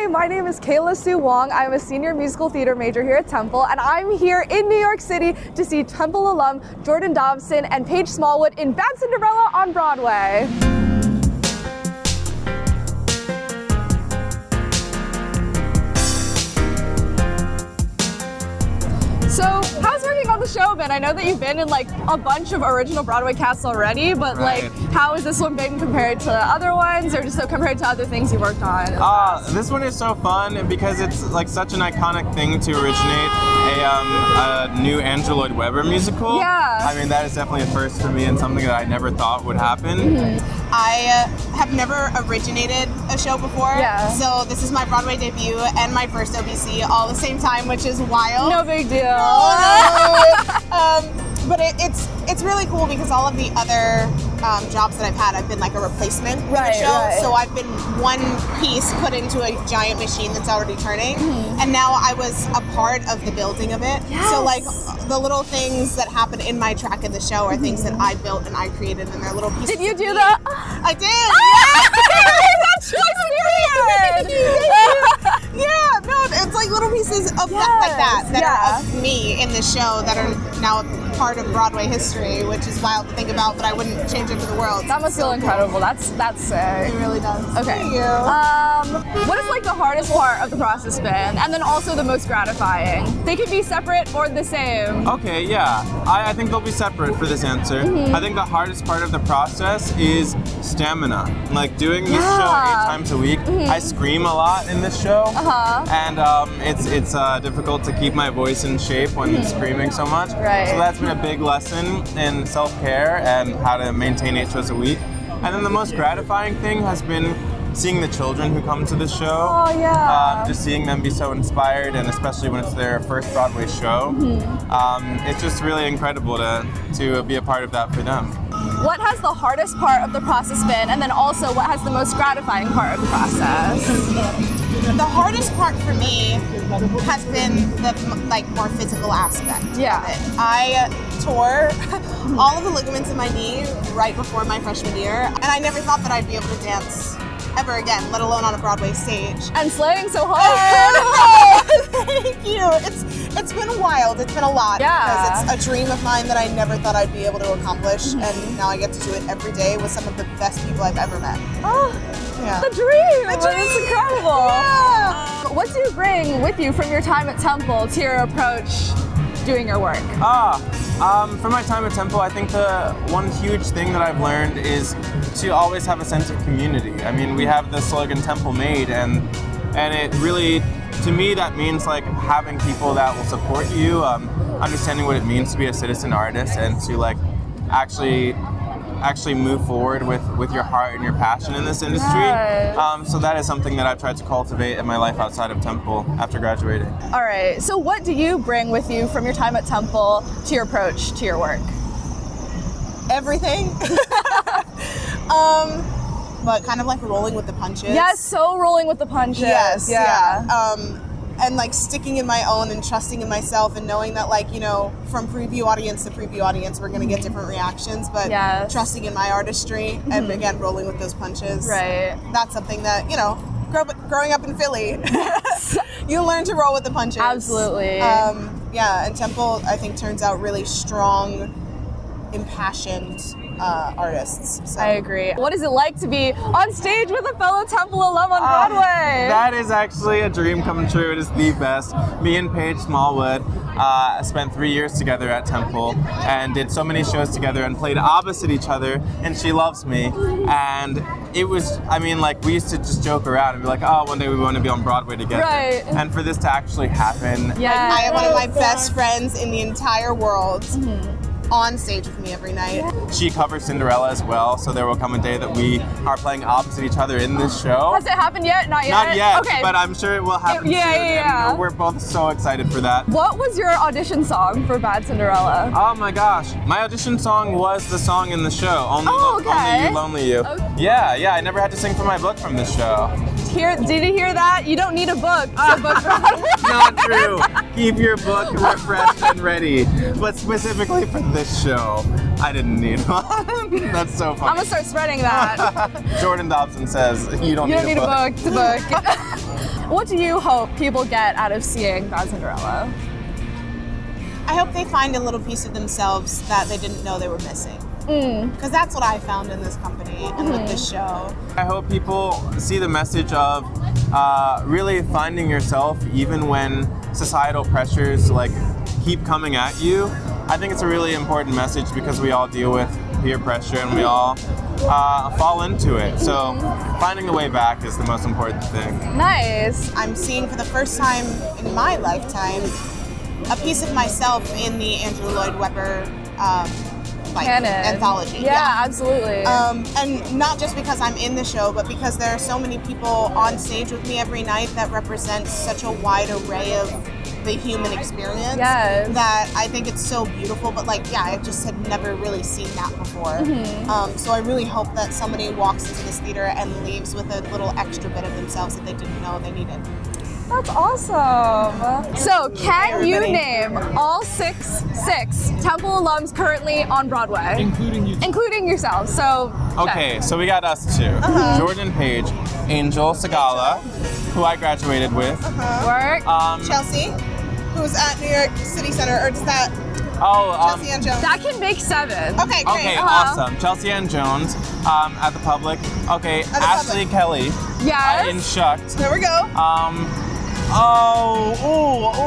Hi, my name is Kayla Sue Wong. I'm a senior musical theater major here at Temple, and I'm here in New York City to see Temple alum Jordan Dobson and Paige Smallwood in Bad Cinderella on Broadway. So, how's working on the show been? I know that you've been in like a bunch of original Broadway casts already, but like, how has this one been compared to other ones, or just so compared to other things you worked on? This one is so fun because it's like such an iconic thing to originate a new Andrew Lloyd Webber musical. Yeah. I mean, that is definitely a first for me and something that I never thought would happen. Mm-hmm. I have never originated a show before, so this is my Broadway debut and my first OBC all the same time, which is wild. No big deal. But it's really cool because all of the other jobs that I've had, I've been like a replacement for the show. So I've been one piece put into a giant machine that's already turning, and now I was a part of the building of it. So like the little things that happen in my track in the show are things that I built and I created, and they're little pieces. Did you do that? I did. That's so weird. Yeah, no, it's like little pieces of that are of me in the show that are now part of Broadway history, which is wild to think about, but I wouldn't change it for the world. That must feel incredible. That's sick. It really does. Okay. Thank you. What is like the hardest part of the process been, and then also the most gratifying? They can be separate or the same. Okay, yeah. I think they'll be separate for this answer. I think the hardest part of the process is stamina. Like doing this show 8 times a week. I scream a lot in this show, and it's difficult to keep my voice in shape when screaming so much. Right. So that's been a big lesson in self-care and how to maintain 8 shows a week. And then the most gratifying thing has been seeing the children who come to the show. Oh yeah. Just seeing them be so inspired, and especially when it's their first Broadway show. It's just really incredible to be a part of that for them. What has the hardest part of the process been, and then also what has the most gratifying part of the process? The hardest part for me has been the like more physical aspect of it. I tore all of the ligaments in my knee right before my freshman year, and I never thought that I'd be able to dance ever again, let alone on a Broadway stage. And slaying so hard. Thank you. It's been wild. It's been a lot because it's a dream of mine that I never thought I'd be able to accomplish, and now I get to do it every day with some of the best people I've ever met. The dream! The dream! It's incredible! Yeah. What do you bring with you from your time at Temple to your approach doing your work? From my time at Temple, I think the one huge thing that I've learned is to always have a sense of community. I mean, we have the slogan Temple Made, and it really, to me, that means like having people that will support you, understanding what it means to be a citizen artist, and to like actually move forward with your heart and your passion in this industry. So that is something that I've tried to cultivate in my life outside of Temple after graduating. All right, so what do you bring with you from your time at Temple to your approach to your work? Everything. But kind of like rolling with the punches. Yes, so rolling with the punches. Yes, and like sticking in my own and trusting in myself and knowing that, like, you know, from preview audience to preview audience, we're gonna get different reactions, but trusting in my artistry and again, rolling with those punches. Right. That's something that, you know, growing up in Philly, you learn to roll with the punches. Absolutely. And Temple, I think, turns out really strong, impassioned artists. So. I agree. What is it like to be on stage with a fellow Temple alum on Broadway? That is actually a dream come true. It is the best. Me and Paige Smallwood spent 3 years together at Temple and did so many shows together and played opposite each other, and she loves me. And it was, I mean, like, we used to just joke around and be like, oh, one day we want to be on Broadway together. Right. And for this to actually happen. Yeah. I have one of my best friends in the entire world on stage with me every night. She covers Cinderella as well, so there will come a day that we are playing opposite each other in this show. Has it happened yet? Not yet? Not yet, okay. but I'm sure it will happen soon. And we're both so excited for that. What was your audition song for Bad Cinderella? Oh my gosh. My audition song was the song in the show, Only You, Lonely You. Okay. Yeah, I never had to sing for my book from this show. Did you hear that? You don't need a book to book Broadway. Not true. Keep your book refreshed and ready. But specifically for this show, I didn't need one. That's so funny. I'm gonna start spreading that. Jordan Dobson says you don't need a book to book. What do you hope people get out of seeing Bad Cinderella? I hope they find a little piece of themselves that they didn't know they were missing. Because that's what I found in this company and with this show. I hope people see the message of really finding yourself even when societal pressures like keep coming at you. I think it's a really important message because we all deal with peer pressure and we all fall into it. So finding the way back is the most important thing. Nice. I'm seeing for the first time in my lifetime a piece of myself in the Andrew Lloyd Webber anthology. Yeah, absolutely. And not just because I'm in the show, but because there are so many people on stage with me every night that represent such a wide array of the human experience. Yes. That I think it's so beautiful. But I just had never really seen that before. So I really hope that somebody walks into this theater and leaves with a little extra bit of themselves that they didn't know they needed. That's awesome. So, can you name all six Temple alums currently on Broadway? Including yourself. So, okay, so we got us two. Jordan Page, Angel Segala, who I graduated with. Work. Chelsea, who's at New York City Center, or does that? Chelsea Ann Jones. That can make 7. Okay, great. Okay, awesome. Chelsea Ann Jones at the Public. Okay, Ashley Kelly. Yes. In Shucked. There we go.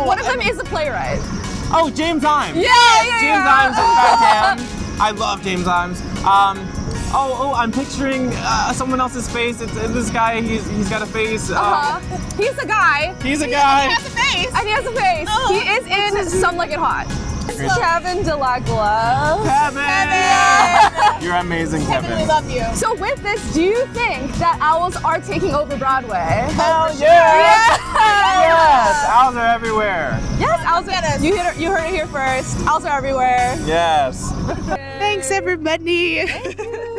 One of them is a playwright. Oh, James Imes. James Imes and Fat Dan. I love James Imes. I'm picturing someone else's face. It's this guy. He's got a face. He's a guy. He's a guy. He has a face. And he has a face. He is in Some Like It Hot. Kevin DeLagua. Kevin! You're amazing, Kevin. We love you. So with this, do you think that owls are taking over Broadway? Hell yeah! Yes! Owls are everywhere. Yes, owls are. You heard it here first. Owls are everywhere. Yes. Thanks, everybody. Thank you.